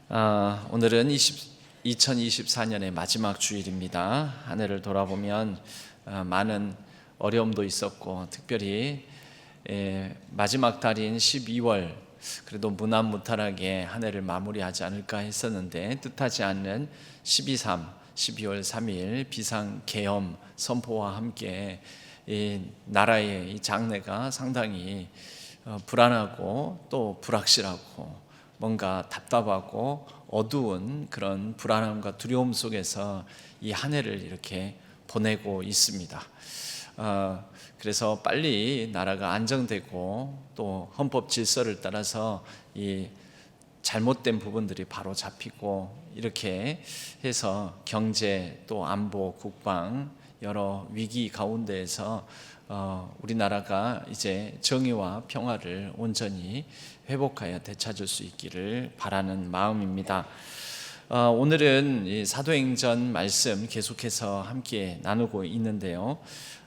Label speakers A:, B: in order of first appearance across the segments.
A: 오늘은 2024년의 마지막 주일입니다. 한 해를 돌아보면 많은 어려움도 있었고, 특별히 마지막 달인 12월 그래도 무난무탈하게 한 해를 마무리하지 않을까 했었는데, 뜻하지 않는 12월 3일 비상계엄 선포와 함께 이 나라의 이 장래가 상당히 불안하고 또 불확실하고 뭔가 답답하고 어두운 그런 불안함과 두려움 속에서 이 한 해를 이렇게 보내고 있습니다. 그래서 빨리 나라가 안정되고 또 헌법 질서를 따라서 이 잘못된 부분들이 바로 잡히고 이렇게 해서 경제 또 안보 국방 여러 위기 가운데에서 우리나라가 이제 정의와 평화를 온전히 회복하여 되찾을 수 있기를 바라는 마음입니다. 오늘은 이 사도행전 말씀 계속해서 함께 나누고 있는데요.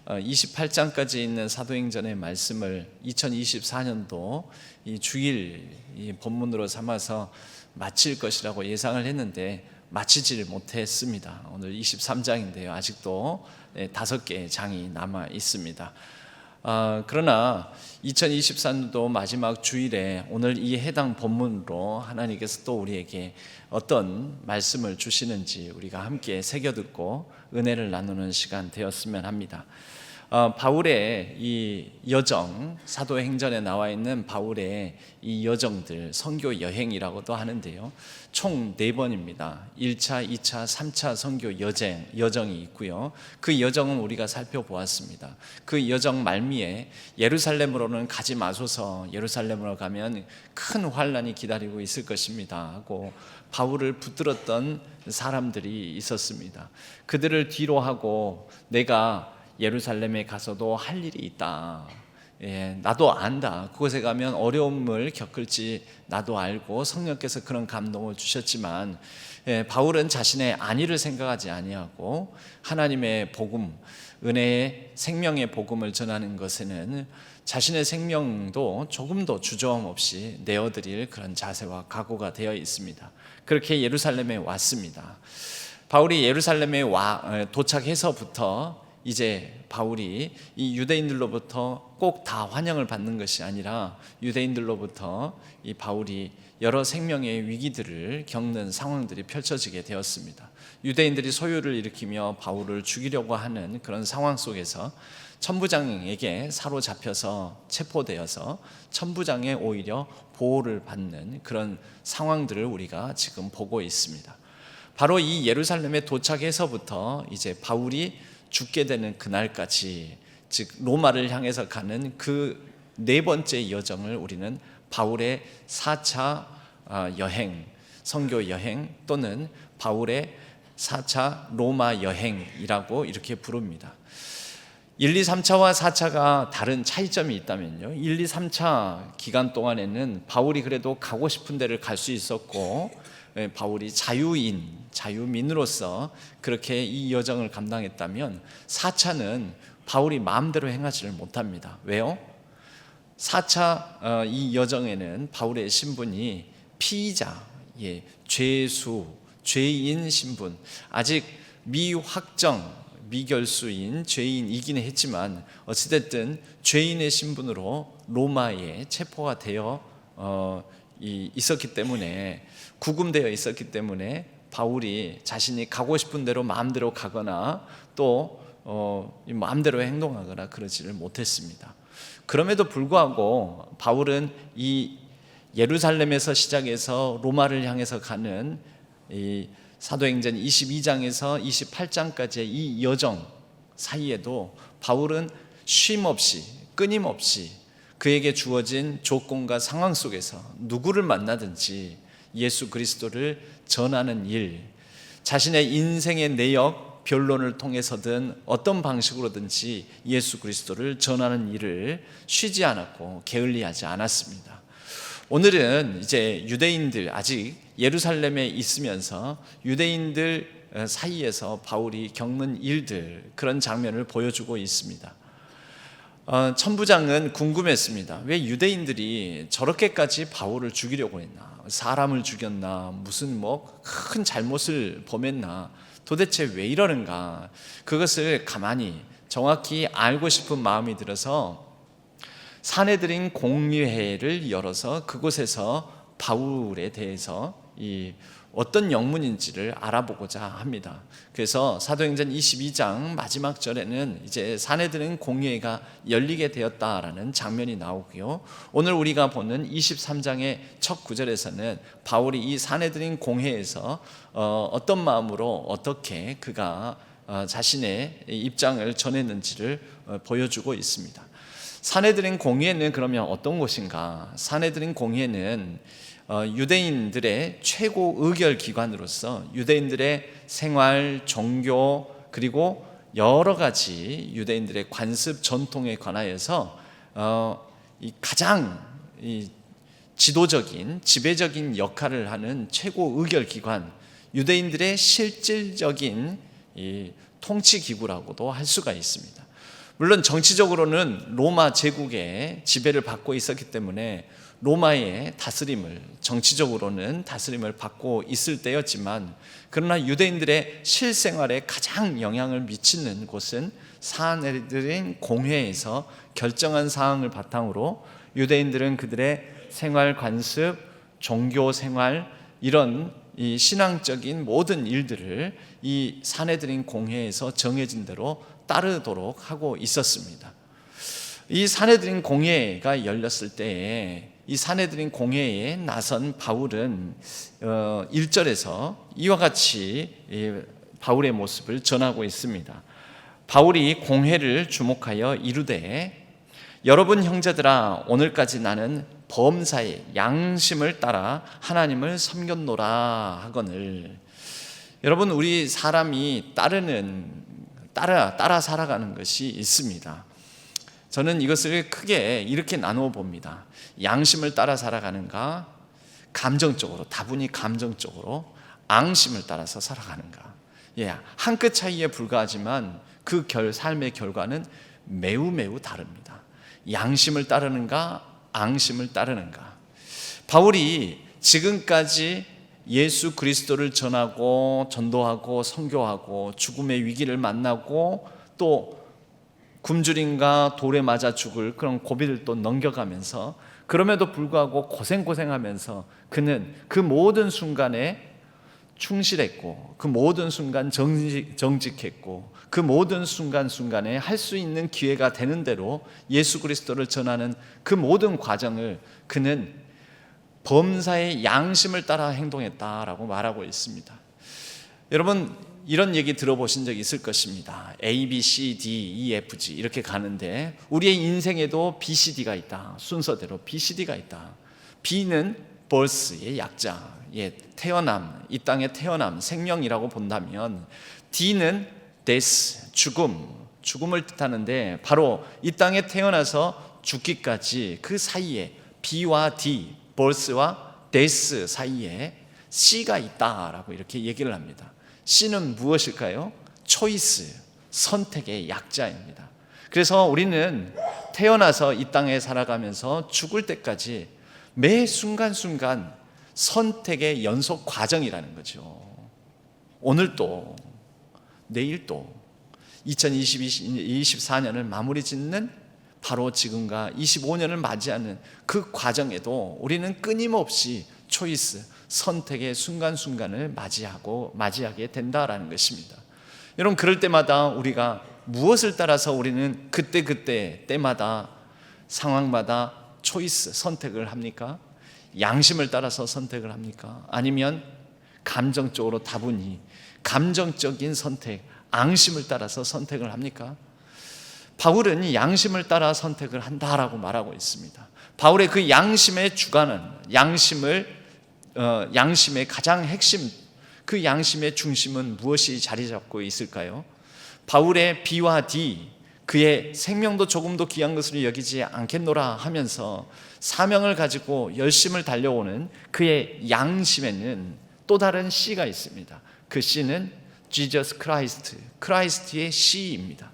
A: 28장까지 있는 사도행전의 말씀을 2024년도 이 주일 이 본문으로 삼아서 마칠 것이라고 예상을 했는데 마치질 못했습니다. 오늘 23장인데요. 아직도 5개의 장이 남아 있습니다. 그러나 2024년도 마지막 주일에 오늘 이 해당 본문으로 하나님께서 또 우리에게 어떤 말씀을 주시는지 우리가 함께 새겨 듣고 은혜를 나누는 시간 되었으면 합니다. 바울의 이 여정, 사도행전에 나와 있는 바울의 이 여정들, 선교 여행이라고도 하는데요. 총 4번입니다. 1차, 2차, 3차 선교 여정이 있고요. 그 여정은 우리가 살펴보았습니다. 그 여정 말미에 예루살렘으로는 가지 마소서, 예루살렘으로 가면 큰 환난이 기다리고 있을 것입니다 하고 바울을 붙들었던 사람들이 있었습니다. 그들을 뒤로 하고 내가 예루살렘에 가서도 할 일이 있다. 나도 안다. 그곳에 가면 어려움을 겪을지 나도 알고 성령께서 그런 감동을 주셨지만 바울은 자신의 안위를 생각하지 아니하고 하나님의 복음, 은혜의 생명의 복음을 전하는 것에는 자신의 생명도 조금도 주저함 없이 내어드릴 그런 자세와 각오가 되어 있습니다. 그렇게 예루살렘에 왔습니다. 바울이 예루살렘에 도착해서부터 이제 바울이 이 유대인들로부터 꼭 다 환영을 받는 것이 아니라 유대인들로부터 이 바울이 여러 생명의 위기들을 겪는 상황들이 펼쳐지게 되었습니다. 유대인들이 소요를 일으키며 바울을 죽이려고 하는 그런 상황 속에서 천부장에게 사로잡혀서 체포되어서 천부장의 오히려 보호를 받는 그런 상황들을 우리가 지금 보고 있습니다. 바로 이 예루살렘에 도착해서부터 이제 바울이 죽게 되는 그날까지, 즉 로마를 향해서 가는 그 4번째 여정을 우리는 바울의 4차 여행, 선교 여행 또는 바울의 4차 로마 여행이라고 이렇게 부릅니다. 1, 2, 3차와 4차가 다른 차이점이 있다면요, 1, 2, 3차 기간 동안에는 바울이 그래도 가고 싶은 데를 갈 수 있었고 바울이 자유민으로서 그렇게 이 여정을 감당했다면 4차는 바울이 마음대로 행하지를 못합니다. 왜요? 4차 이 여정에는 바울의 신분이 피의자, 죄수, 죄인 신분, 아직 미확정, 미결수인 죄인이긴 했지만 어찌됐든 죄인의 신분으로 로마에 체포가 되어 있었기 때문에, 구금되어 있었기 때문에 바울이 자신이 가고 싶은 대로 마음대로 가거나 또 마음대로 행동하거나 그러지를 못했습니다. 그럼에도 불구하고 바울은 이 예루살렘에서 시작해서 로마를 향해서 가는 이 사도행전 22장에서 28장까지의 이 여정 사이에도 바울은 쉼없이 끊임없이 그에게 주어진 조건과 상황 속에서 누구를 만나든지 예수 그리스도를 전하는 일, 자신의 인생의 내역, 변론을 통해서든 어떤 방식으로든지 예수 그리스도를 전하는 일을 쉬지 않았고 게을리하지 않았습니다. 오늘은 이제 유대인들, 아직 예루살렘에 있으면서 유대인들 사이에서 바울이 겪는 일들, 그런 장면을 보여주고 있습니다. 천부장은 궁금했습니다. 왜 유대인들이 저렇게까지 바울을 죽이려고 했나? 사람을 죽였나? 무슨 큰 잘못을 범했나? 도대체 왜 이러는가? 그것을 가만히 정확히 알고 싶은 마음이 들어서 사내들인 공의회를 열어서 그곳에서 바울에 대해서 어떤 영문인지를 알아보고자 합니다. 그래서 사도행전 22장 마지막 절에는 이제 사내들인 공의회가 열리게 되었다라는 장면이 나오고요. 오늘 우리가 보는 23장의 첫 구절에서는 바울이 이 사내들인 공회에서 어떤 마음으로 어떻게 그가 자신의 입장을 전했는지를 보여주고 있습니다. 사내들인 공의회는 그러면 어떤 곳인가? 사내들인 공의회는 유대인들의 최고 의결 기관으로서 유대인들의 생활, 종교 그리고 여러 가지 유대인들의 관습 전통에 관하여서 가장 지도적인 지배적인 역할을 하는 최고 의결 기관, 유대인들의 실질적인 통치 기구라고도 할 수가 있습니다. 물론 정치적으로는 로마 제국의 지배를 받고 있었기 때문에 로마의 다스림을, 정치적으로는 다스림을 받고 있을 때였지만, 그러나 유대인들의 실생활에 가장 영향을 미치는 곳은 사내들인 공회에서 결정한 사항을 바탕으로 유대인들은 그들의 생활 관습, 종교 생활, 이런 이 신앙적인 모든 일들을 이 사내들인 공회에서 정해진 대로 따르도록 하고 있었습니다. 이 사내들인 공회가 열렸을 때에 이 사내들인 공회에 나선 바울은 1절에서 이와 같이 바울의 모습을 전하고 있습니다. 바울이 공회를 주목하여 이르되, 여러분 형제들아, 오늘까지 나는 범사의 양심을 따라 하나님을 섬겼노라 하거늘. 여러분, 우리 사람이 따라 살아가는 것이 있습니다. 저는 이것을 크게 이렇게 나누어 봅니다. 양심을 따라 살아가는가, 감정적으로, 다분히 감정적으로 앙심을 따라서 살아가는가. 한 끗 차이에 불과하지만 그 삶의 결과는 매우 다릅니다. 양심을 따르는가, 앙심을 따르는가. 바울이 지금까지 예수 그리스도를 전하고 전도하고 선교하고 죽음의 위기를 만나고 또 굶주림과 돌에 맞아 죽을 그런 고비를 또 넘겨가면서, 그럼에도 불구하고 고생하면서 그는 그 모든 순간에 충실했고, 그 모든 순간 정직했고, 그 모든 순간순간에 할 수 있는 기회가 되는 대로 예수 그리스도를 전하는 그 모든 과정을 그는 범사의 양심을 따라 행동했다라고 말하고 있습니다. 여러분, 이런 얘기 들어보신 적 있을 것입니다. A, B, C, D, E, F, G 이렇게 가는데 우리의 인생에도 B, C, D가 있다. 순서대로 B, C, D가 있다. B는 birth의 약자, 태어남, 이 땅의 태어남, 생명이라고 본다면, D는 death, 죽음을 뜻하는데, 바로 이 땅에 태어나서 죽기까지 그 사이에 B와 D, birth와 death 사이에 C가 있다라고 이렇게 얘기를 합니다. C는 무엇일까요? 초이스, 선택의 약자입니다. 그래서 우리는 태어나서 이 땅에 살아가면서 죽을 때까지 매 순간순간 선택의 연속 과정이라는 거죠. 오늘도, 내일도, 2024년을 마무리 짓는 바로 지금과 25년을 맞이하는 그 과정에도 우리는 끊임없이 초이스, 선택의 순간순간을 맞이하게 된다라는 것입니다. 여러분, 그럴 때마다 우리가 무엇을 따라서 우리는 그때 때마다 상황마다 초이스, 선택을 합니까? 양심을 따라서 선택을 합니까? 아니면 감정적으로 다분히 감정적인 선택, 앙심을 따라서 선택을 합니까? 바울은 양심을 따라 선택을 한다라고 말하고 있습니다. 바울의 그 양심의 주관은, 양심의 가장 핵심, 그 양심의 중심은 무엇이 자리 잡고 있을까요? 바울의 B와 D, 그의 생명도 조금도 귀한 것으로 여기지 않겠노라 하면서 사명을 가지고 열심을 달려오는 그의 양심에는 또 다른 C가 있습니다. 그 C는 Jesus Christ, 크라이스트의 C입니다.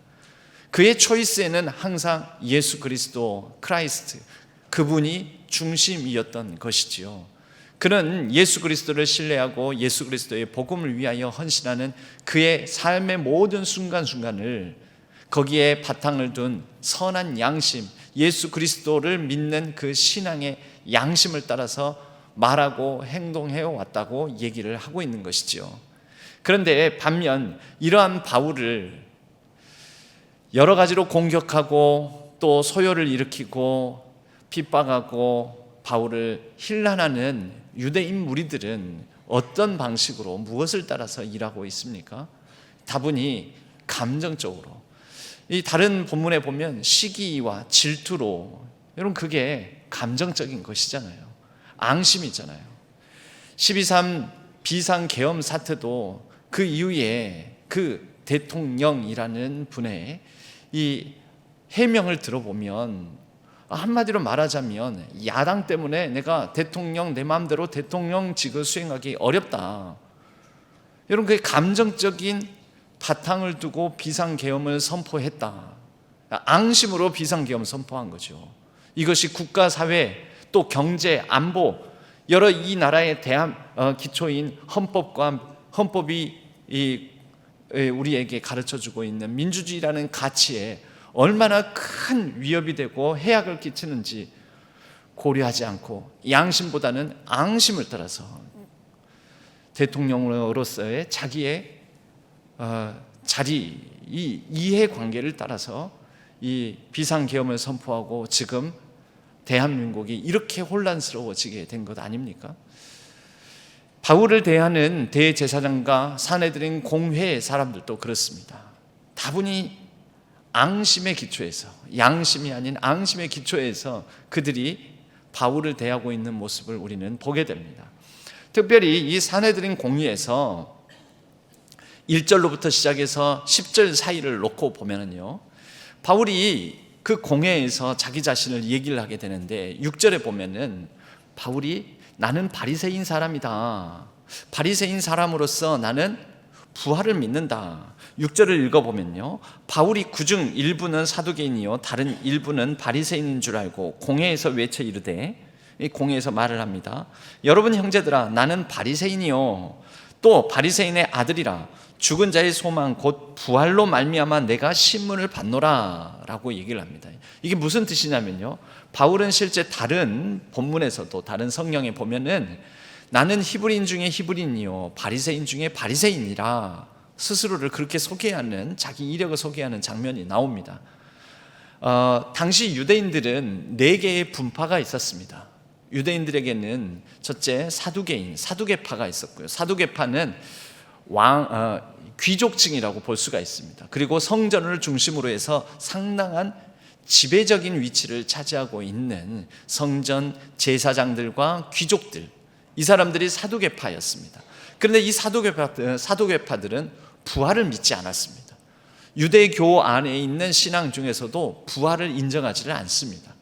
A: 그의 초이스에는 항상 예수 그리스도, 크라이스트, 그분이 중심이었던 것이지요. 그는 예수 그리스도를 신뢰하고 예수 그리스도의 복음을 위하여 헌신하는 그의 삶의 모든 순간순간을 거기에 바탕을 둔 선한 양심, 예수 그리스도를 믿는 그 신앙의 양심을 따라서 말하고 행동해 왔다고 얘기를 하고 있는 것이지요. 그런데 반면 이러한 바울을 여러 가지로 공격하고 또 소요를 일으키고 핍박하고 바울을 힐난하는 유대인 무리들은 어떤 방식으로 무엇을 따라서 일하고 있습니까? 다분히 감정적으로, 이 다른 본문에 보면 시기와 질투로, 여러분 그게 감정적인 것이잖아요. 앙심이잖아요. 12.3 비상계엄 사태도 그 이후에 그 대통령이라는 분의 이 해명을 들어보면 한마디로 말하자면 야당 때문에 내가 대통령 내 마음대로 대통령직을 수행하기 어렵다. 여러분 그게 감정적인 바탕을 두고 비상계엄을 선포했다. 앙심으로 비상계엄을 선포한 거죠. 이것이 국가, 사회, 또 경제, 안보, 여러 이 나라의 기초인 헌법이 우리에게 가르쳐주고 있는 민주주의라는 가치에 얼마나 큰 위협이 되고 해악을 끼치는지 고려하지 않고 양심보다는 앙심을 따라서 대통령으로서의 자기의 자리, 이 이해관계를 따라서 이 비상계엄을 선포하고 지금 대한민국이 이렇게 혼란스러워지게 된 것 아닙니까? 바울을 대하는 대제사장과 사내들인 공회의 사람들도 그렇습니다. 다분히 앙심의 기초에서, 양심이 아닌 앙심의 기초에서 그들이 바울을 대하고 있는 모습을 우리는 보게 됩니다. 특별히 이 사내들인 공회에서 1절로부터 시작해서 10절 사이를 놓고 보면은요, 바울이 그 공회에서 자기 자신을 얘기를 하게 되는데 6절에 보면은 바울이 나는 바리새인 사람이다. 바리새인 사람으로서 나는 부활을 믿는다. 6절을 읽어보면요, 바울이 그중 일부는 사두개인이요 다른 일부는 바리새인인 줄 알고 공회에서 외쳐 이르되, 이 공회에서 말을 합니다. 여러분 형제들아, 나는 바리새인이요 또 바리새인의 아들이라. 죽은 자의 소망 곧 부활로 말미암아 내가 신문을 받노라 라고 얘기를 합니다. 이게 무슨 뜻이냐면요, 바울은 실제 다른 본문에서도 다른 성경에 보면은 나는 히브리인 중에 히브리인이요 바리새인 중에 바리새인이라 스스로를 그렇게 소개하는, 자기 이력을 소개하는 장면이 나옵니다. 당시 유대인들은 4개의 분파가 있었습니다. 유대인들에게는 첫째 사두개인, 사두개파가 있었고요. 사두개파는 귀족층이라고 볼 수가 있습니다. 그리고 성전을 중심으로 해서 상당한 지배적인 위치를 차지하고 있는 성전 제사장들과 귀족들, 이 사람들이 사두개파였습니다. 그런데 이 사두개파들은 부활을 믿지 않았습니다. 유대교 안에 있는 신앙 중에서도 부활을 인정하지를 않습니다.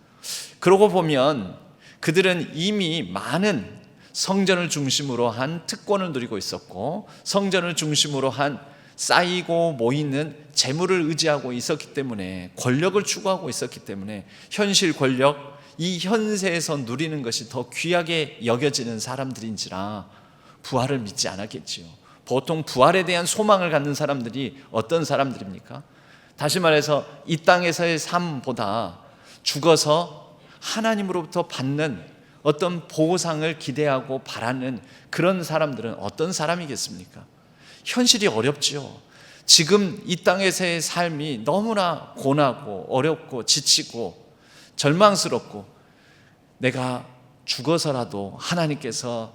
A: 그러고 보면 그들은 이미 많은 성전을 중심으로 한 특권을 누리고 있었고, 성전을 중심으로 한 쌓이고 모이는 재물을 의지하고 있었기 때문에, 권력을 추구하고 있었기 때문에 현실 권력, 이 현세에서 누리는 것이 더 귀하게 여겨지는 사람들인지라 부활을 믿지 않았겠지요. 보통 부활에 대한 소망을 갖는 사람들이 어떤 사람들입니까? 다시 말해서 이 땅에서의 삶보다 죽어서 하나님으로부터 받는 어떤 보상을 기대하고 바라는 그런 사람들은 어떤 사람이겠습니까? 현실이 어렵지요. 지금 이 땅에서의 삶이 너무나 고나고 어렵고 지치고 절망스럽고, 내가 죽어서라도 하나님께서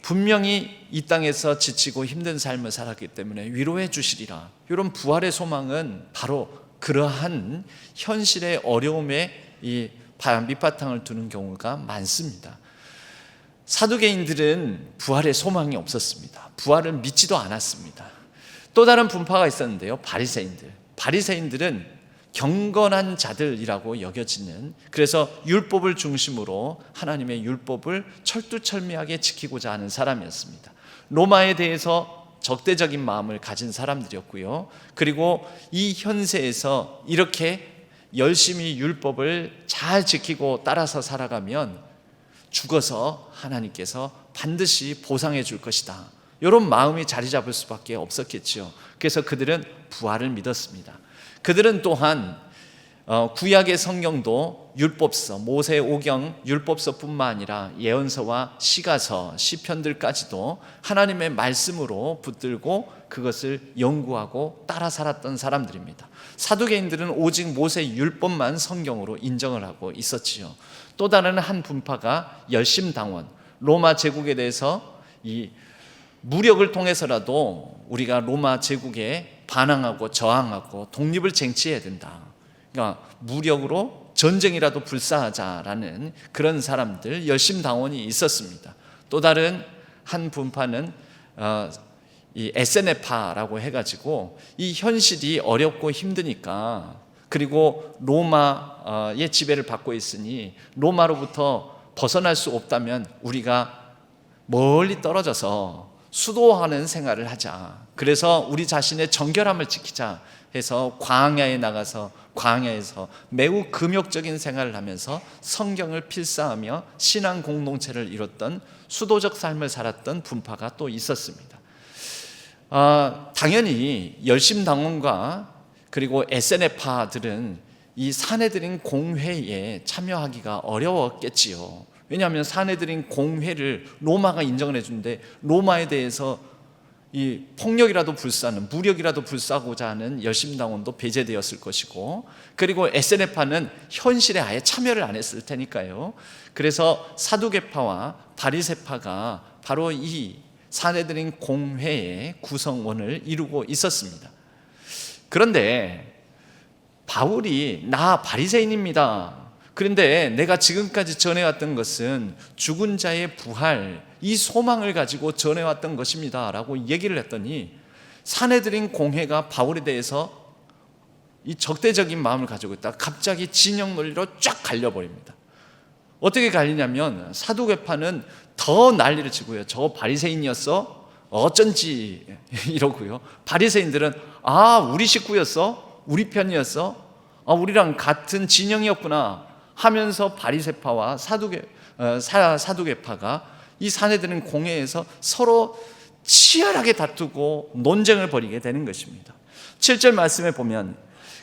A: 분명히 이 땅에서 지치고 힘든 삶을 살았기 때문에 위로해 주시리라. 이런 부활의 소망은 바로 그러한 현실의 어려움에 이 밑바탕을 두는 경우가 많습니다. 사두개인들은 부활의 소망이 없었습니다. 부활을 믿지도 않았습니다. 또 다른 분파가 있었는데요, 바리새인들은 경건한 자들이라고 여겨지는, 그래서 율법을 중심으로 하나님의 율법을 철두철미하게 지키고자 하는 사람이었습니다. 로마에 대해서 적대적인 마음을 가진 사람들이었고요. 그리고 이 현세에서 이렇게 열심히 율법을 잘 지키고 따라서 살아가면 죽어서 하나님께서 반드시 보상해 줄 것이다, 이런 마음이 자리 잡을 수밖에 없었겠죠. 그래서 그들은 부활을 믿었습니다. 그들은 또한 구약의 성경도 율법서, 모세 오경 율법서뿐만 아니라 예언서와 시가서, 시편들까지도 하나님의 말씀으로 붙들고 그것을 연구하고 따라 살았던 사람들입니다. 사두개인들은 오직 모세 율법만 성경으로 인정을 하고 있었지요. 또 다른 한 분파가 열심당원, 로마 제국에 대해서 이 무력을 통해서라도 우리가 로마 제국에 반항하고 저항하고 독립을 쟁취해야 된다, 그러니까 무력으로 전쟁이라도 불사하자라는 그런 사람들, 열심당원이 있었습니다. 또 다른 한 분파는 이 에세네파라고 해가지고 이 현실이 어렵고 힘드니까, 그리고 로마의 지배를 받고 있으니 로마로부터 벗어날 수 없다면 우리가 멀리 떨어져서 수도하는 생활을 하자, 그래서 우리 자신의 정결함을 지키자 해서 광야에 나가서 광야에서 매우 금욕적인 생활을 하면서 성경을 필사하며 신앙 공동체를 이뤘던 수도적 삶을 살았던 분파가 또 있었습니다. 당연히 열심당원과 그리고 에세네파들은 이 사내들인 공회에 참여하기가 어려웠겠지요. 왜냐하면 사내들인 공회를 로마가 인정을 해주는데 로마에 대해서 이 폭력이라도 불사하는, 무력이라도 불사하고자 하는 열심당원도 배제되었을 것이고, 그리고 에세네파는 현실에 아예 참여를 안 했을 테니까요. 그래서 사두개파와 바리새파가 바로 이 사내들인 공회의 구성원을 이루고 있었습니다. 그런데 바울이 나 바리새인입니다, 그런데 내가 지금까지 전해왔던 것은 죽은 자의 부활, 이 소망을 가지고 전해왔던 것입니다 라고 얘기를 했더니 사내들인 공회가 바울에 대해서 이 적대적인 마음을 가지고 있다가 갑자기 진영 논리로 쫙 갈려버립니다. 어떻게 갈리냐면 사두개파는 더 난리를 치고요, 저 바리새인이었어? 어쩐지 이러고요. 바리새인들은 우리 식구였어? 우리 편이었어? 우리랑 같은 진영이었구나 하면서 바리새파와 사두개파가 이 사내들은 공회에서 서로 치열하게 다투고 논쟁을 벌이게 되는 것입니다. 7절 말씀에 보면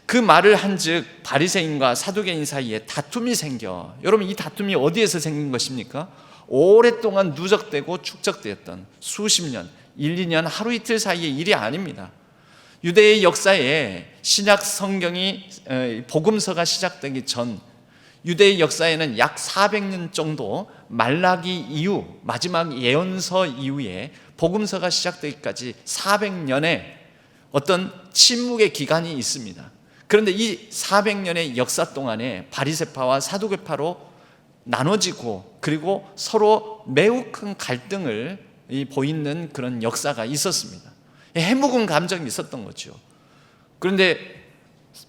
A: 그 말을 한즉 바리새인과 사두개인 사이에 다툼이 생겨. 여러분, 이 다툼이 어디에서 생긴 것입니까? 오랫동안 누적되고 축적되었던 수십 년, 1, 2년 하루 이틀 사이의 일이 아닙니다. 유대의 역사에 신약 성경이 복음서가 시작되기 전 유대의 역사에는 약 400년 정도 말라기 이후, 마지막 예언서 이후에 복음서가 시작되기까지 400년의 어떤 침묵의 기간이 있습니다. 그런데 이 400년의 역사 동안에 바리새파와 사두개파로 나눠지고 그리고 서로 매우 큰 갈등을 보이는 그런 역사가 있었습니다. 해묵은 감정이 있었던 거죠. 그런데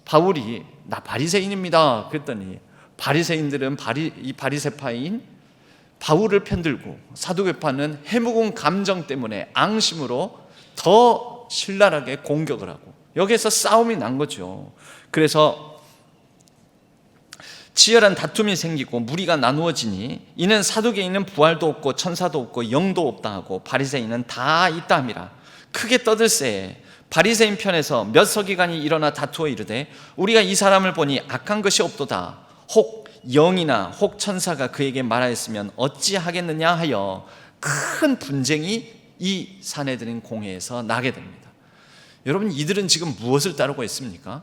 A: 바울이 나 바리새인입니다 그랬더니 바리새인들은 이 바리새파인 바울을 편들고 사두개파는 해묵은 감정 때문에 앙심으로 더 신랄하게 공격을 하고 여기에서 싸움이 난 거죠. 그래서 치열한 다툼이 생기고 무리가 나누어지니 이는 사두개인은 부활도 없고 천사도 없고 영도 없다 하고 바리새인은 다 있다 함이라. 크게 떠들세 바리새인 편에서 몇 서기관이 일어나 다투어 이르되 우리가 이 사람을 보니 악한 것이 없도다. 혹 영이나 혹 천사가 그에게 말하였으면 어찌하겠느냐 하여 큰 분쟁이 이 사내들인 공회에서 나게 됩니다. 여러분, 이들은 지금 무엇을 따르고 있습니까?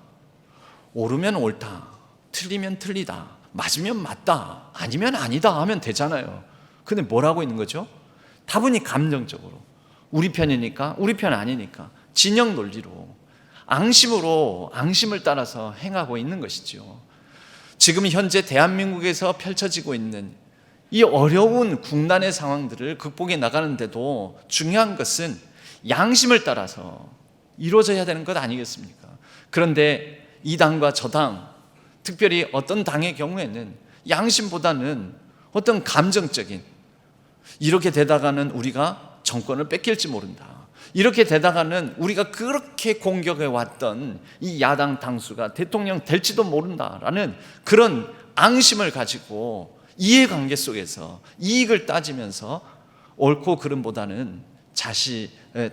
A: 옳으면 옳다, 틀리면 틀리다, 맞으면 맞다, 아니면 아니다 하면 되잖아요. 근데 뭘 하고 있는 거죠? 다분히 감정적으로 우리 편이니까 우리 편 아니니까 진영 논리로 앙심을 따라서 행하고 있는 것이죠. 지금 현재 대한민국에서 펼쳐지고 있는 이 어려운 국난의 상황들을 극복해 나가는데도 중요한 것은 양심을 따라서 이루어져야 되는 것 아니겠습니까? 그런데 이 당과 저 당, 특별히 어떤 당의 경우에는 양심보다는 어떤 감정적인, 이렇게 되다가는 우리가 정권을 뺏길지 모른다. 이렇게 되다가는 우리가 그렇게 공격해 왔던 이 야당 당수가 대통령 될지도 모른다라는 그런 앙심을 가지고 이해관계 속에서 이익을 따지면서 옳고 그름보다는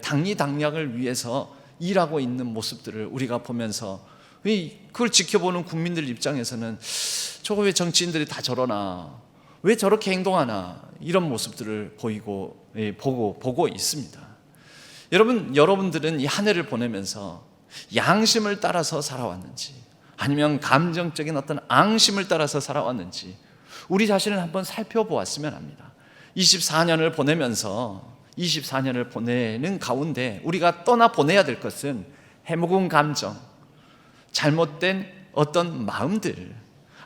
A: 당리당략을 위해서 일하고 있는 모습들을 우리가 보면서 그걸 지켜보는 국민들 입장에서는 저거 왜 정치인들이 다 저러나, 왜 저렇게 행동하나, 이런 모습들을 보고 있습니다. 여러분들은 이 한 해를 보내면서 양심을 따라서 살아왔는지 아니면 감정적인 어떤 앙심을 따라서 살아왔는지 우리 자신을 한번 살펴보았으면 합니다. 24년을 보내는 가운데 우리가 떠나보내야 될 것은 해묵은 감정, 잘못된 어떤 마음들,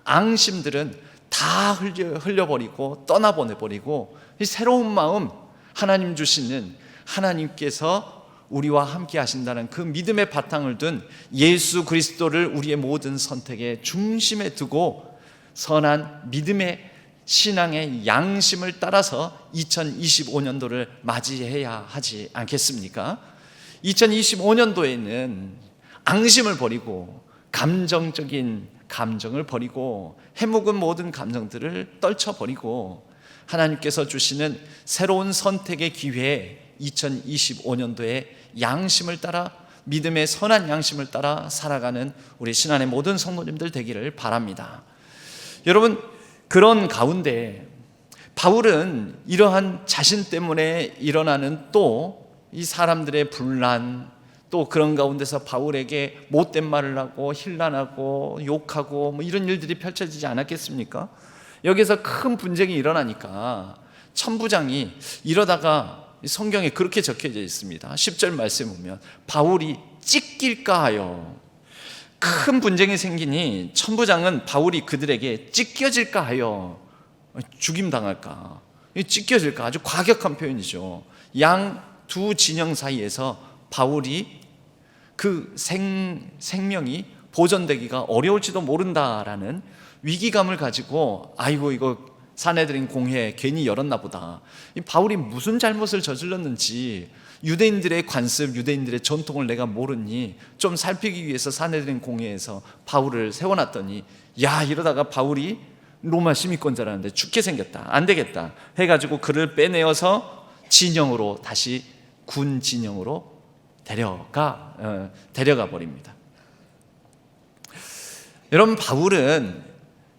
A: 앙심들은 다 흘려버리고 떠나보내버리고 이 새로운 마음, 하나님 주시는, 하나님께서 우리와 함께 하신다는 그 믿음의 바탕을 둔 예수 그리스도를 우리의 모든 선택의 중심에 두고 선한 믿음의 신앙의 양심을 따라서 2025년도를 맞이해야 하지 않겠습니까? 2025년도에는 앙심을 버리고 감정적인 감정을 버리고 해묵은 모든 감정들을 떨쳐버리고 하나님께서 주시는 새로운 선택의 기회에 2025년도에 양심을 따라, 믿음의 선한 양심을 따라 살아가는 우리 신안의 모든 성도님들 되기를 바랍니다. 여러분, 그런 가운데 바울은 이러한 자신 때문에 일어나는 또 이 사람들의 분란, 또 그런 가운데서 바울에게 못된 말을 하고 힐난하고 욕하고 이런 일들이 펼쳐지지 않았겠습니까? 여기서 큰 분쟁이 일어나니까 천부장이 이러다가 성경에 그렇게 적혀져 있습니다. 10절 말씀 보면 바울이 찢길까 하여, 큰 분쟁이 생기니 천부장은 바울이 그들에게 찢겨질까 하여, 죽임당할까, 찢겨질까, 아주 과격한 표현이죠. 양 두 진영 사이에서 바울이 그 생명이 보존되기가 어려울지도 모른다라는 위기감을 가지고, 아이고 이거 사내들인 공회 괜히 열었나 보다, 바울이 무슨 잘못을 저질렀는지 유대인들의 관습, 유대인들의 전통을 내가 모르니 좀 살피기 위해서 사내들인 공회에서 바울을 세워놨더니, 야, 이러다가 바울이 로마 시민권자라는데 죽게 생겼다, 안 되겠다 해가지고 그를 빼내어서 진영으로, 다시 군 진영으로 데려가 버립니다. 여러분, 바울은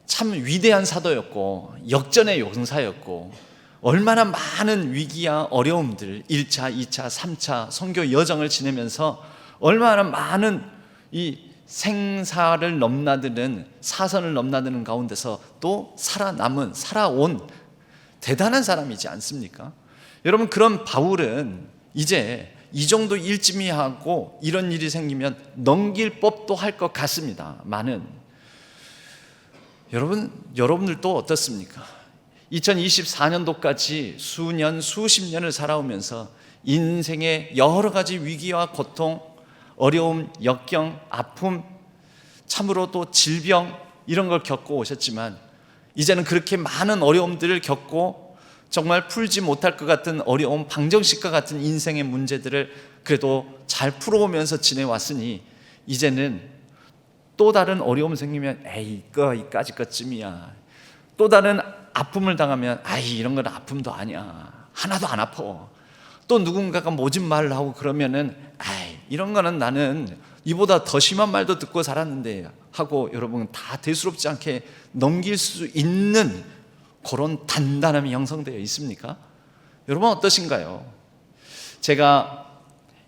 A: 참 위대한 사도였고 역전의 용사였고 얼마나 많은 위기와 어려움들, 1차, 2차, 3차 선교 여정을 지내면서 얼마나 많은 이 생사를 넘나드는, 사선을 넘나드는 가운데서 또 살아온 대단한 사람이지 않습니까? 여러분, 그런 바울은 이제 이 정도 일쯤이 하고 이런 일이 생기면 넘길 법도 할 것 같습니다. 여러분들도 어떻습니까? 2024년도까지 수십 년을 살아오면서 인생의 여러 가지 위기와 고통, 어려움, 역경, 아픔, 참으로 또 질병, 이런 걸 겪고 오셨지만 이제는 그렇게 많은 어려움들을 겪고 정말 풀지 못할 것 같은 어려움, 방정식과 같은 인생의 문제들을 그래도 잘 풀어오면서 지내왔으니 이제는 또 다른 어려움 생기면 에이 이까짓 것쯤이야, 또 다른 아픔을 당하면 아이 이런 건 아픔도 아니야, 하나도 안 아파, 또 누군가가 모진 말을 하고 그러면은 아이 이런 거는 나는 이보다 더 심한 말도 듣고 살았는데 하고 여러분 다 대수롭지 않게 넘길 수 있는 그런 단단함이 형성되어 있습니까? 여러분 어떠신가요? 제가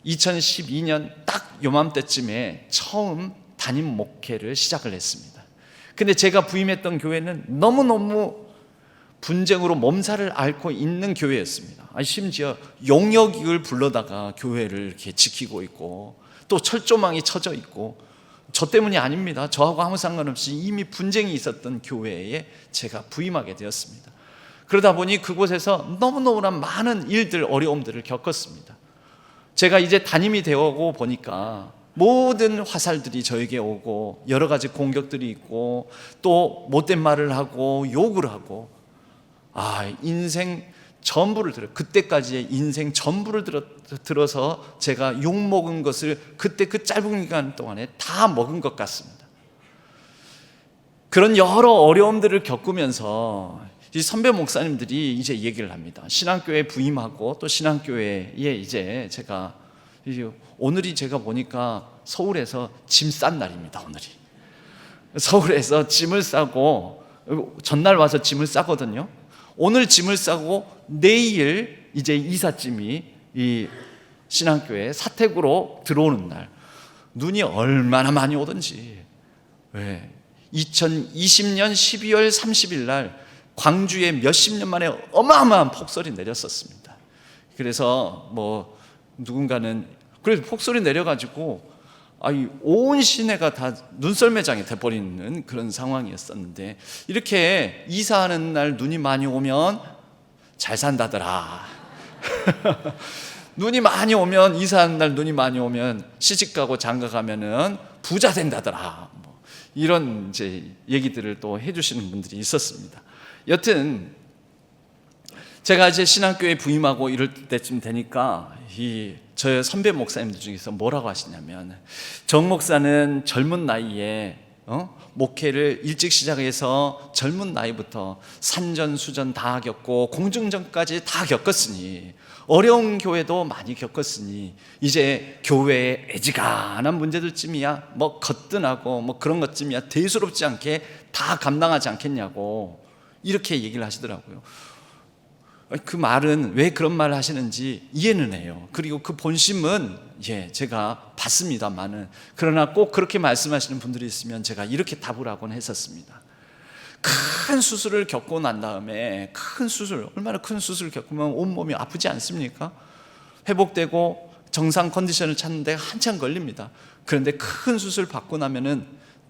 A: 2012년 딱 요맘때쯤에 처음 담임 목회를 시작을 했습니다. 근데 제가 부임했던 교회는 너무너무 분쟁으로 몸살을 앓고 있는 교회였습니다. 심지어 용역을 불러다가 교회를 이렇게 지키고 있고 또 철조망이 쳐져 있고, 저 때문이 아닙니다. 저하고 아무 상관없이 이미 분쟁이 있었던 교회에 제가 부임하게 되었습니다. 그러다 보니 그곳에서 너무너무나 많은 일들, 어려움들을 겪었습니다. 제가 이제 담임이 되어오고 보니까 모든 화살들이 저에게 오고 여러 가지 공격들이 있고 또 못된 말을 하고 욕을 하고, 인생 전부를 그때까지의 인생 전부를 들어서 제가 욕먹은 것을 그때 그 짧은 기간 동안에 다 먹은 것 같습니다. 그런 여러 어려움들을 겪으면서 이 선배 목사님들이 이제 얘기를 합니다. 신앙교회에 부임하고 또 신앙교회에 이제 제가 오늘이 제가 보니까 서울에서 짐 싼 날입니다. 오늘이 서울에서 짐을 싸고 전날 와서 짐을 싸거든요. 오늘 짐을 싸고 내일 이제 이삿짐이 이 신앙교회 사택으로 들어오는 날, 눈이 얼마나 많이 오든지. 왜? 2020년 12월 30일 날 광주에 몇십 년 만에 어마어마한 폭설이 내렸었습니다. 그래서 뭐 누군가는 그래서 폭설이 내려가지고 온 시내가 다 눈썰매장이 돼버리는 그런 상황이었었는데, 이렇게 이사하는 날 눈이 많이 오면 잘 산다더라. 눈이 많이 오면, 이사하는 날 눈이 많이 오면 시집가고 장가가면은 부자 된다더라. 뭐 이런 이제 얘기들을 또 해주시는 분들이 있었습니다. 여튼 제가 이제 신앙교회에 부임하고 이럴 때쯤 되니까 저 선배 목사님들 중에서 뭐라고 하시냐면, 정 목사는 젊은 나이에 목회를 일찍 시작해서 젊은 나이부터 산전수전 다 겪고 공중전까지 다 겪었으니, 어려운 교회도 많이 겪었으니 이제 교회의 애지간한 문제들쯤이야 뭐 거뜬하고 뭐 그런 것쯤이야 대수롭지 않게 다 감당하지 않겠냐고 이렇게 얘기를 하시더라고요. 그 말은 왜 그런 말을 하시는지 이해는 해요. 그리고 그 본심은 제가 봤습니다만은, 그러나 꼭 그렇게 말씀하시는 분들이 있으면 제가 이렇게 답을 하곤 했었습니다. 큰 수술을 겪고 난 다음에, 얼마나 큰 수술을 겪으면 온몸이 아프지 않습니까? 회복되고 정상 컨디션을 찾는데 한참 걸립니다. 그런데 큰 수술 받고 나면은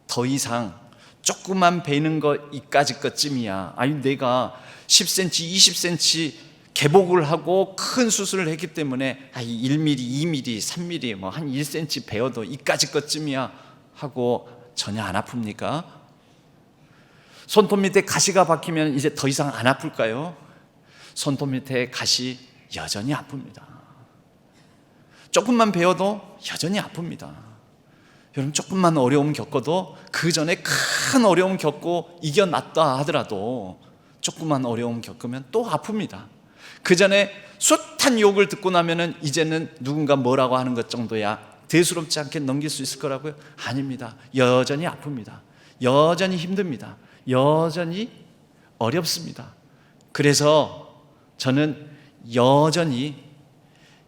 A: 더 이상 조그만 베이는 거 이까지 것쯤이야. 내가 10cm, 20cm 개복을 하고 큰 수술을 했기 때문에 1mm, 2mm, 3mm 뭐 한 1cm 베어도 이까지 것쯤이야 하고 전혀 안 아픕니까? 손톱 밑에 가시가 박히면 이제 더 이상 안 아플까요? 손톱 밑에 가시 여전히 아픕니다. 조금만 베어도 여전히 아픕니다. 여러분, 조금만 어려움 겪어도, 그 전에 큰 어려움 겪고 이겨났다 하더라도 조금만 어려움 겪으면 또 아픕니다. 그 전에 숱한 욕을 듣고 나면은 이제는 누군가 뭐라고 하는 것 정도야 대수롭지 않게 넘길 수 있을 거라고요? 아닙니다. 여전히 아픕니다. 여전히 힘듭니다. 여전히 어렵습니다. 그래서 저는 여전히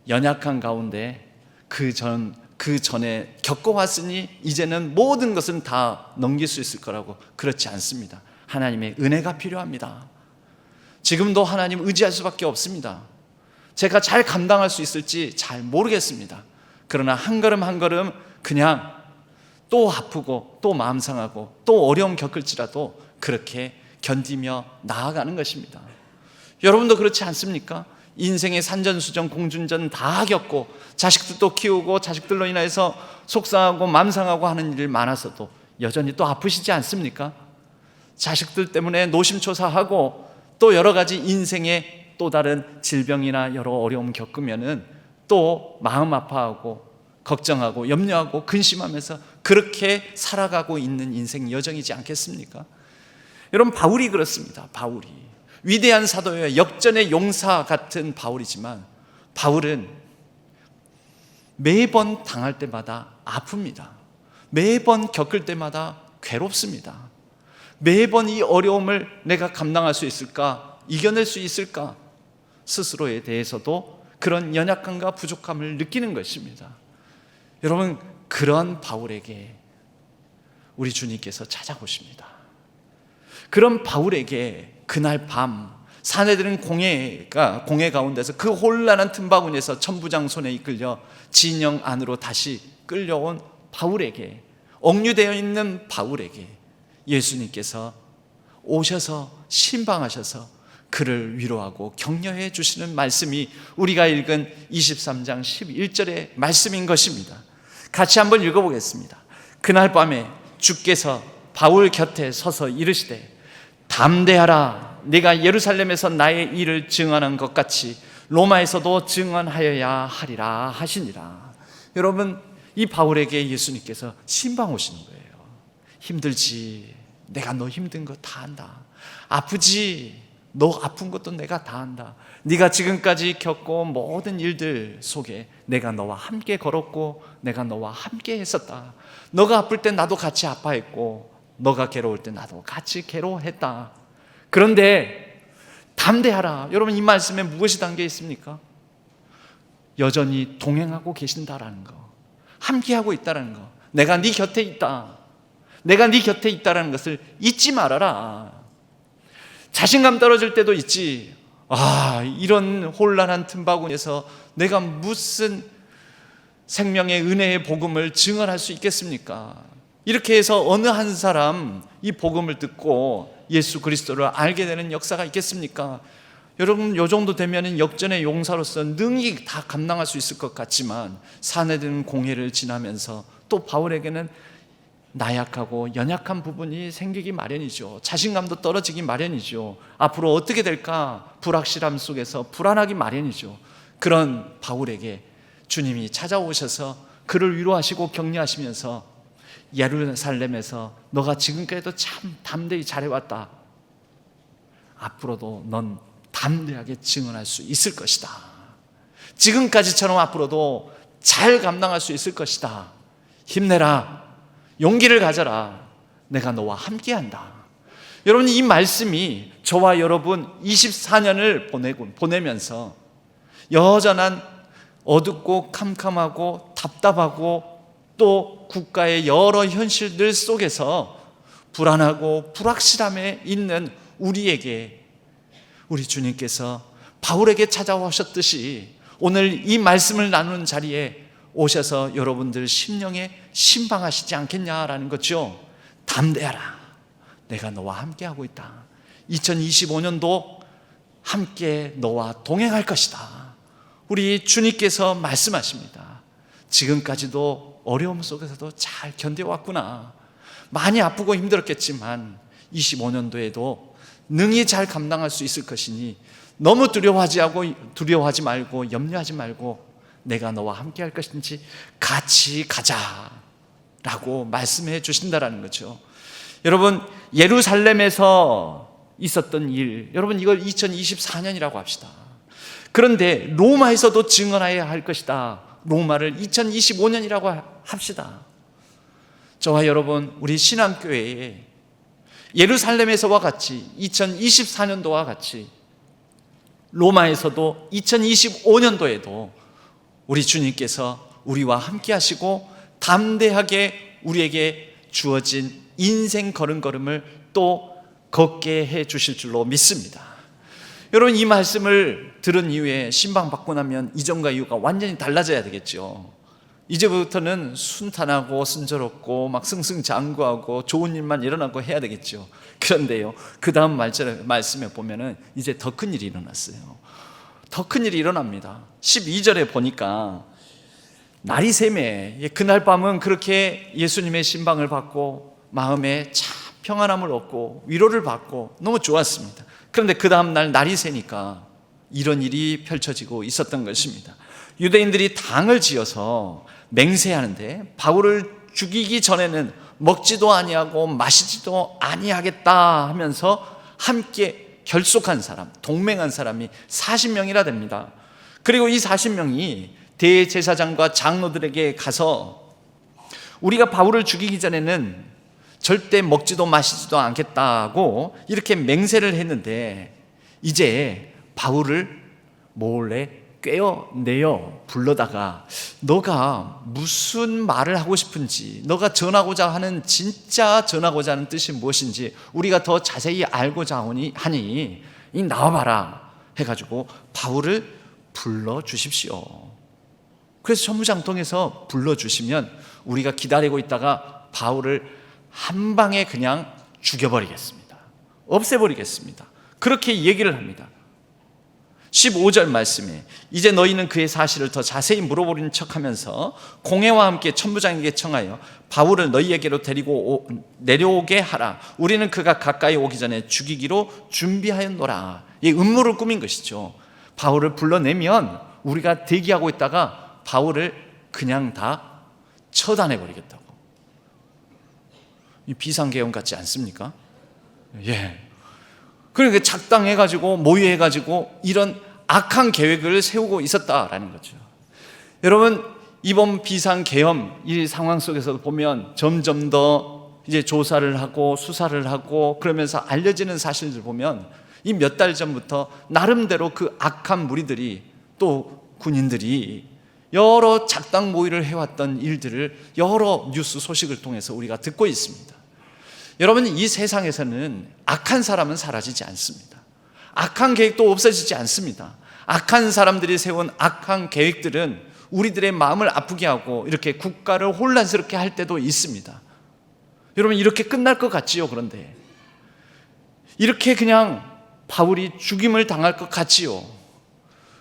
A: 연약한 가운데 그 전에 겪어왔으니 이제는 모든 것은 다 넘길 수 있을 거라고, 그렇지 않습니다. 하나님의 은혜가 필요합니다. 지금도 하나님 의지할 수밖에 없습니다. 제가 잘 감당할 수 있을지 잘 모르겠습니다. 그러나 한 걸음 한 걸음 그냥 또 아프고 또 마음 상하고 또 어려움 겪을지라도 그렇게 견디며 나아가는 것입니다. 여러분도 그렇지 않습니까? 인생의 산전수전 공중전 다 겪고 자식들도 키우고 자식들로 인해서 속상하고 마음 상하고 하는 일 많아서도 여전히 또 아프시지 않습니까? 자식들 때문에 노심초사하고 또 여러 가지 인생의 또 다른 질병이나 여러 어려움 겪으면은 또 마음 아파하고 걱정하고 염려하고 근심하면서 그렇게 살아가고 있는 인생 여정이지 않겠습니까? 여러분, 바울이 그렇습니다. 바울이 위대한 사도예요. 역전의 용사 같은 바울이지만, 바울은 매번 당할 때마다 아픕니다. 매번 겪을 때마다 괴롭습니다. 매번 이 어려움을 내가 감당할 수 있을까? 이겨낼 수 있을까? 스스로에 대해서도 그런 연약함과 부족함을 느끼는 것입니다. 여러분, 그런 바울에게 우리 주님께서 찾아오십니다. 그런 바울에게 그날 밤 사내들은 공회 가운데서 그 혼란한 틈바구니에서 천부장 손에 이끌려 진영 안으로 다시 끌려온 바울에게, 억류되어 있는 바울에게 예수님께서 오셔서 신방하셔서 그를 위로하고 격려해 주시는 말씀이 우리가 읽은 23장 11절의 말씀인 것입니다. 같이 한번 읽어보겠습니다. 그날 밤에 주께서 바울 곁에 서서 이르시되 담대하라. 네가 예루살렘에서 나의 일을 증언한 것 같이 로마에서도 증언하여야 하리라 하시니라. 여러분, 이 바울에게 예수님께서 신방 오시는 거예요. 힘들지? 내가 너 힘든 거 다 안다. 아프지? 너 아픈 것도 내가 다 안다. 네가 지금까지 겪고 모든 일들 속에 내가 너와 함께 걸었고 내가 너와 함께 했었다. 너가 아플 때 나도 같이 아파했고 너가 괴로울 때 나도 같이 괴로워했다. 그런데 담대하라. 여러분, 이 말씀에 무엇이 담겨 있습니까? 여전히 동행하고 계신다라는 거, 함께하고 있다라는 거, 내가 네 곁에 있다, 내가 네 곁에 있다라는 것을 잊지 말아라. 자신감 떨어질 때도 있지. 이런 혼란한 틈바구니에서 내가 무슨 생명의 은혜의 복음을 증언할 수 있겠습니까? 이렇게 해서 어느 한 사람 이 복음을 듣고 예수 그리스도를 알게 되는 역사가 있겠습니까? 여러분, 요 정도 되면 역전의 용사로서 능히 다 감당할 수 있을 것 같지만 사내든 공회를 지나면서 또 바울에게는 나약하고 연약한 부분이 생기기 마련이죠. 자신감도 떨어지기 마련이죠. 앞으로 어떻게 될까 불확실함 속에서 불안하기 마련이죠. 그런 바울에게 주님이 찾아오셔서 그를 위로하시고 격려하시면서 예루살렘에서 너가 지금까지도 참 담대히 잘해왔다. 앞으로도 넌 담대하게 증언할 수 있을 것이다. 지금까지처럼 앞으로도 잘 감당할 수 있을 것이다. 힘내라. 용기를 가져라. 내가 너와 함께한다. 여러분, 이 말씀이 저와 여러분 24년을 보내면서 여전한 어둡고 캄캄하고 답답하고 또 국가의 여러 현실들 속에서 불안하고 불확실함에 있는 우리에게 우리 주님께서 바울에게 찾아오셨듯이 오늘 이 말씀을 나누는 자리에 오셔서 여러분들 심령에 신방하시지 않겠냐라는 거죠. 담대하라. 내가 너와 함께하고 있다. 2025년도 함께 너와 동행할 것이다. 우리 주님께서 말씀하십니다. 지금까지도 어려움 속에서도 잘 견뎌왔구나. 많이 아프고 힘들었겠지만 25년도에도 능히 잘 감당할 수 있을 것이니 너무 두려워하지 말고 염려하지 말고 내가 너와 함께 할 것인지 같이 가자라고 말씀해 주신다라는 거죠. 여러분, 예루살렘에서 있었던 일, 여러분 이걸 2024년이라고 합시다. 그런데 로마에서도 증언해야 할 것이다. 로마를 2025년이라고 합시다. 저와 여러분, 우리 신앙교회에 예루살렘에서와 같이 2024년도와 같이 로마에서도 2025년도에도 우리 주님께서 우리와 함께 하시고 담대하게 우리에게 주어진 인생 걸음걸음을 또 걷게 해 주실 줄로 믿습니다. 여러분, 이 말씀을 들은 이후에 신방 받고 나면 이전과 이후가 완전히 달라져야 되겠죠. 이제부터는 순탄하고 순조롭고 막 승승장구하고 좋은 일만 일어나고 해야 되겠죠. 그런데요, 그 다음 말씀에 보면은 이제 더 큰 일이 일어났어요. 더 큰 일이 일어납니다. 12절에 보니까 날이 새매, 그날 밤은 그렇게 예수님의 신방을 받고 마음에 참 평안함을 얻고 위로를 받고 너무 좋았습니다. 그런데 그 다음 날 날이 새니까 이런 일이 펼쳐지고 있었던 것입니다. 유대인들이 당을 지어서 맹세하는데 바울을 죽이기 전에는 먹지도 아니하고 마시지도 아니하겠다 하면서 함께 결속한 사람, 동맹한 사람이 40명이나 됩니다. 그리고 이 40명이 대제사장과 장로들에게 가서 우리가 바울을 죽이기 전에는 절대 먹지도 마시지도 않겠다고 이렇게 맹세를 했는데 이제 바울을 몰래 꿰어내어 불러다가 너가 무슨 말을 하고 싶은지, 너가 전하고자 하는 진짜 전하고자 하는 뜻이 무엇인지 우리가 더 자세히 알고자 하니 이 나와봐라 해가지고 바울을 불러주십시오. 그래서 천부장통에서 불러주시면 우리가 기다리고 있다가 바울을 한 방에 그냥 죽여버리겠습니다. 없애버리겠습니다. 그렇게 얘기를 합니다. 15절 말씀에 이제 너희는 그의 사실을 더 자세히 물어보는 척하면서 공회와 함께 천부장에게 청하여 바울을 너희에게로 데리고 내려오게 하라. 우리는 그가 가까이 오기 전에 죽이기로 준비하였노라. 이 음모를 꾸민 것이죠. 바울을 불러내면 우리가 대기하고 있다가 바울을 그냥 다 처단해버리겠다고. 이 비상계엄 같지 않습니까? 예. 그러니까 작당해가지고 모의해가지고 이런 악한 계획을 세우고 있었다라는 거죠. 여러분, 이번 비상계엄 이 상황 속에서 보면 점점 더 이제 조사를 하고 수사를 하고 그러면서 알려지는 사실들 보면 이 몇 달 전부터 나름대로 그 악한 무리들이 또 군인들이 여러 작당 모의를 해왔던 일들을 여러 뉴스 소식을 통해서 우리가 듣고 있습니다. 여러분, 이 세상에서는 악한 사람은 사라지지 않습니다. 악한 계획도 없어지지 않습니다. 악한 사람들이 세운 악한 계획들은 우리들의 마음을 아프게 하고 이렇게 국가를 혼란스럽게 할 때도 있습니다. 여러분, 이렇게 끝날 것 같지요? 그런데 이렇게 그냥 바울이 죽임을 당할 것 같지요?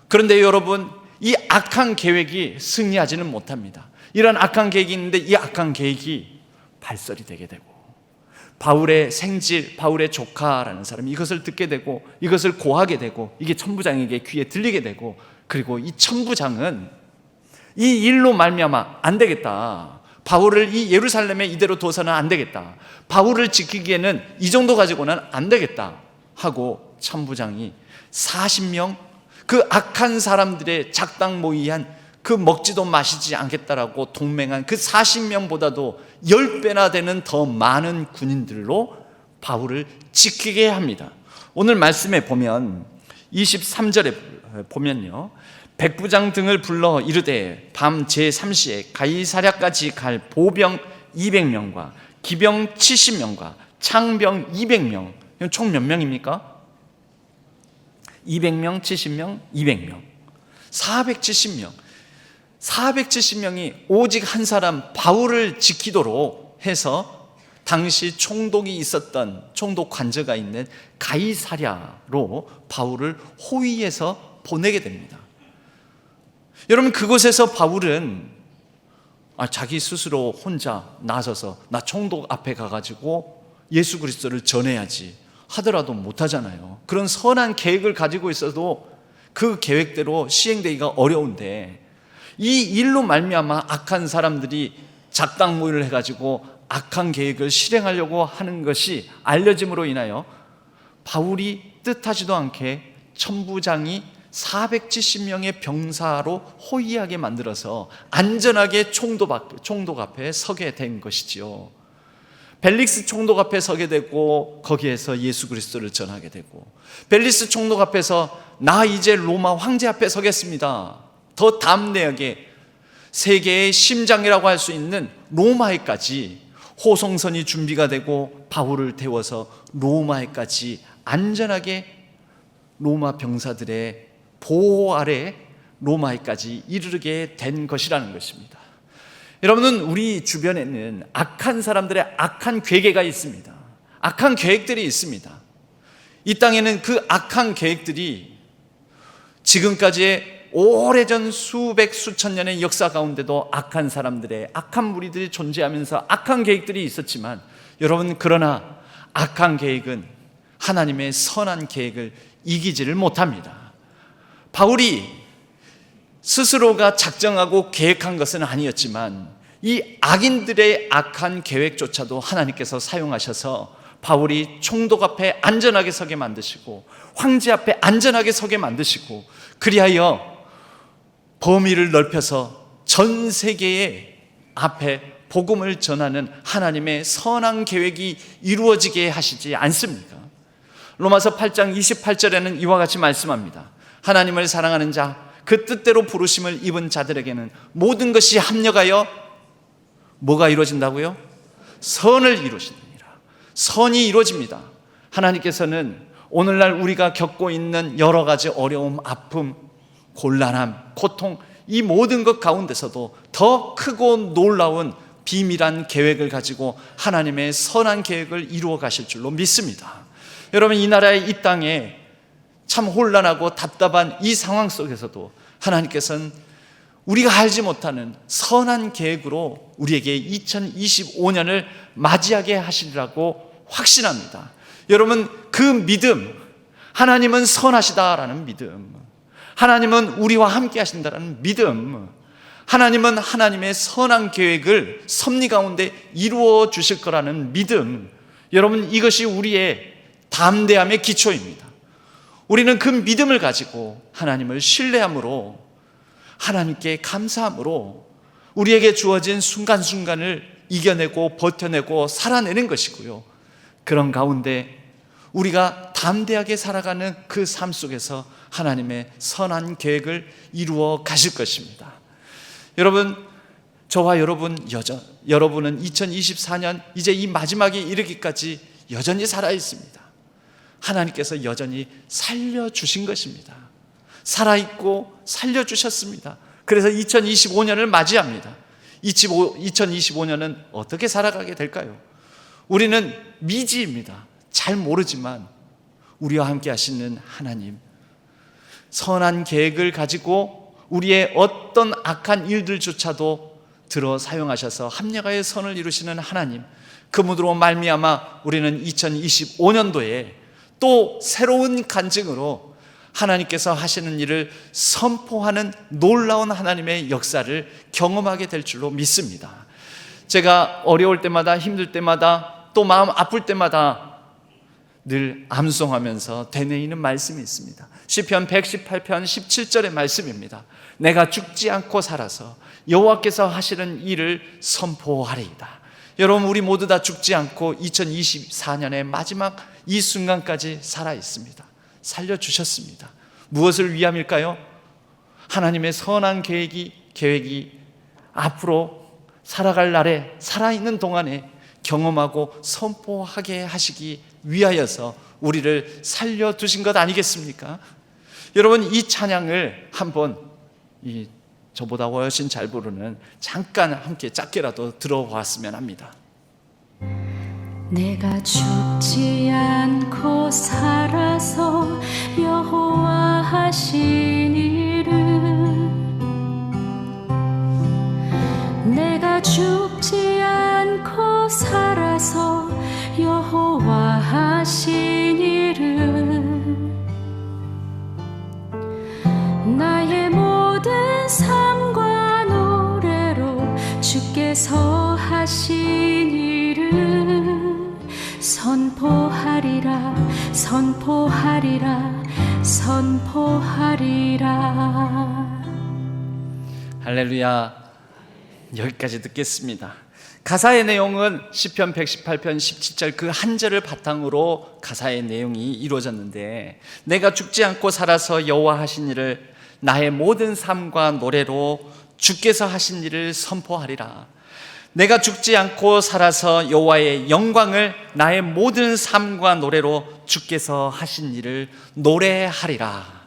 A: 그런데 여러분, 이 악한 계획이 승리하지는 못합니다. 이런 악한 계획이 있는데 이 악한 계획이 발설이 되게 되고 바울의 생질, 바울의 조카라는 사람이 이것을 듣게 되고 이것을 고하게 되고 이게 천부장에게 귀에 들리게 되고 그리고 이 천부장은 이 일로 말미암아 안 되겠다. 바울을 이 예루살렘에 이대로 둬서는 안 되겠다. 바울을 지키기에는 이 정도 가지고는 안 되겠다 하고 천부장이 40명 그 악한 사람들의 작당 모의한 그 먹지도 마시지 않겠다라고 동맹한 그 40명보다도 10배나 되는 더 많은 군인들로 바울을 지키게 합니다. 오늘 말씀에 보면 23절에 보면요, 백부장 등을 불러 이르되 밤 제3시에 가이사랴까지 갈 보병 200명과 기병 70명과 창병 200명, 총 몇 명입니까? 200명, 70명, 200명, 470명. 470명이 오직 한 사람 바울을 지키도록 해서 당시 총독이 있었던 총독 관저가 있는 가이사랴로 바울을 호위해서 보내게 됩니다. 여러분, 그곳에서 바울은 자기 스스로 혼자 나서서 나 총독 앞에 가가지고 예수 그리스도를 전해야지 하더라도 못하잖아요. 그런 선한 계획을 가지고 있어도 그 계획대로 시행되기가 어려운데 이 일로 말미암아 악한 사람들이 작당 모의를 해가지고 악한 계획을 실행하려고 하는 것이 알려짐으로 인하여 바울이 뜻하지도 않게 천부장이 470명의 병사로 호위하게 만들어서 안전하게 총독 앞에 서게 된 것이지요. 벨릭스 총독 앞에 서게 되고 거기에서 예수 그리스도를 전하게 되고, 벨릭스 총독 앞에서 나 이제 로마 황제 앞에 서겠습니다. 더 담대하게 세계의 심장이라고 할 수 있는 로마에까지 호송선이 준비가 되고 바울을 태워서 로마에까지 안전하게 로마 병사들의 보호 아래 로마에까지 이르게 된 것이라는 것입니다. 여러분은 우리 주변에는 악한 사람들의 악한 괴계가 있습니다. 악한 계획들이 있습니다. 이 땅에는 그 악한 계획들이 지금까지의 오래전 수백 수천 년의 역사 가운데도 악한 사람들의 악한 무리들이 존재하면서 악한 계획들이 있었지만 여러분, 그러나 악한 계획은 하나님의 선한 계획을 이기지를 못합니다. 바울이 스스로가 작정하고 계획한 것은 아니었지만 이 악인들의 악한 계획조차도 하나님께서 사용하셔서 바울이 총독 앞에 안전하게 서게 만드시고 황제 앞에 안전하게 서게 만드시고, 그리하여 범위를 넓혀서 전 세계의 앞에 복음을 전하는 하나님의 선한 계획이 이루어지게 하시지 않습니까? 로마서 8장 28절에는 이와 같이 말씀합니다. 하나님을 사랑하는 자, 그 뜻대로 부르심을 입은 자들에게는 모든 것이 합력하여 뭐가 이루어진다고요? 선을 이루시느니라. 선이 이루어집니다. 하나님께서는 오늘날 우리가 겪고 있는 여러 가지 어려움, 아픔, 곤란함, 고통, 이 모든 것 가운데서도 더 크고 놀라운 비밀한 계획을 가지고 하나님의 선한 계획을 이루어 가실 줄로 믿습니다. 여러분, 이 나라의 이 땅에 참 혼란하고 답답한 이 상황 속에서도 하나님께서는 우리가 알지 못하는 선한 계획으로 우리에게 2025년을 맞이하게 하시리라고 확신합니다. 여러분, 그 믿음, 하나님은 선하시다라는 믿음, 하나님은 우리와 함께 하신다라는 믿음, 하나님은 하나님의 선한 계획을 섭리 가운데 이루어 주실 거라는 믿음, 여러분, 이것이 우리의 담대함의 기초입니다. 우리는 그 믿음을 가지고 하나님을 신뢰함으로, 하나님께 감사함으로 우리에게 주어진 순간순간을 이겨내고 버텨내고 살아내는 것이고요, 그런 가운데 우리가 담대하게 살아가는 그 삶 속에서 하나님의 선한 계획을 이루어 가실 것입니다. 여러분, 저와 여러분은 2024년 이제 이 마지막에 이르기까지 여전히 살아있습니다. 하나님께서 여전히 살려주신 것입니다. 살아있고 살려주셨습니다. 그래서 2025년을 맞이합니다. 2025년은 어떻게 살아가게 될까요? 우리는 미지입니다. 잘 모르지만 우리와 함께 하시는 하나님, 선한 계획을 가지고 우리의 어떤 악한 일들조차도 들어 사용하셔서 합력하여 선을 이루시는 하나님, 그분으로 말미암아 우리는 2025년도에 또 새로운 간증으로 하나님께서 하시는 일을 선포하는 놀라운 하나님의 역사를 경험하게 될 줄로 믿습니다. 제가 어려울 때마다, 힘들 때마다, 또 마음 아플 때마다 늘 암송하면서 되뇌이는 말씀이 있습니다. 시편 118편 17절의 말씀입니다. 내가 죽지 않고 살아서 여호와께서 하시는 일을 선포하리이다. 여러분, 우리 모두 다 죽지 않고 2024년의 마지막 이 순간까지 살아있습니다. 살려주셨습니다. 무엇을 위함일까요? 하나님의 선한 계획이 앞으로 살아갈 날에, 살아있는 동안에 경험하고 선포하게 하시기 위하여서 우리를 살려두신 것 아니겠습니까? 여러분, 이 찬양을 한번 저보다 훨씬 잘 부르는 잠깐 함께 짧게라도 들어보았으면 합니다.
B: 내가 죽지 않고 살아서 여호와 하신 일은, 내가 죽지 않고 살아서 여호와 하신 일은, 나의 모든 삶과 노래로 주께서 하신 일은 선포하리라, 선포하리라, 선포하리라.
A: 할렐루야. 여기까지 듣겠습니다. 가사의 내용은 시편 118편 17절 그 한 절을 바탕으로 가사의 내용이 이루어졌는데, 내가 죽지 않고 살아서 여호와 하신 일을 나의 모든 삶과 노래로 주께서 하신 일을 선포하리라. 내가 죽지 않고 살아서 여호와의 영광을 나의 모든 삶과 노래로 주께서 하신 일을 노래하리라.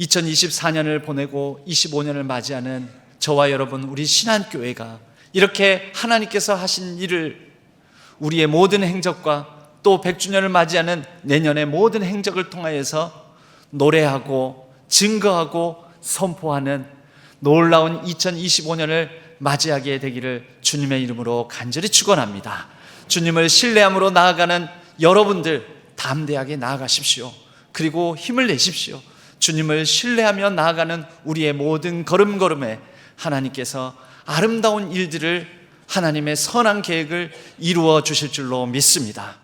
A: 2024년을 보내고 25년을 맞이하는 저와 여러분, 우리 신한교회가 이렇게 하나님께서 하신 일을 우리의 모든 행적과 또 100주년을 맞이하는 내년의 모든 행적을 통하여서 노래하고 증거하고 선포하는 놀라운 2025년을 맞이하게 되기를 주님의 이름으로 간절히 축원합니다. 주님을 신뢰함으로 나아가는 여러분들, 담대하게 나아가십시오. 그리고 힘을 내십시오. 주님을 신뢰하며 나아가는 우리의 모든 걸음걸음에 하나님께서 아름다운 일들을, 하나님의 선한 계획을 이루어 주실 줄로 믿습니다.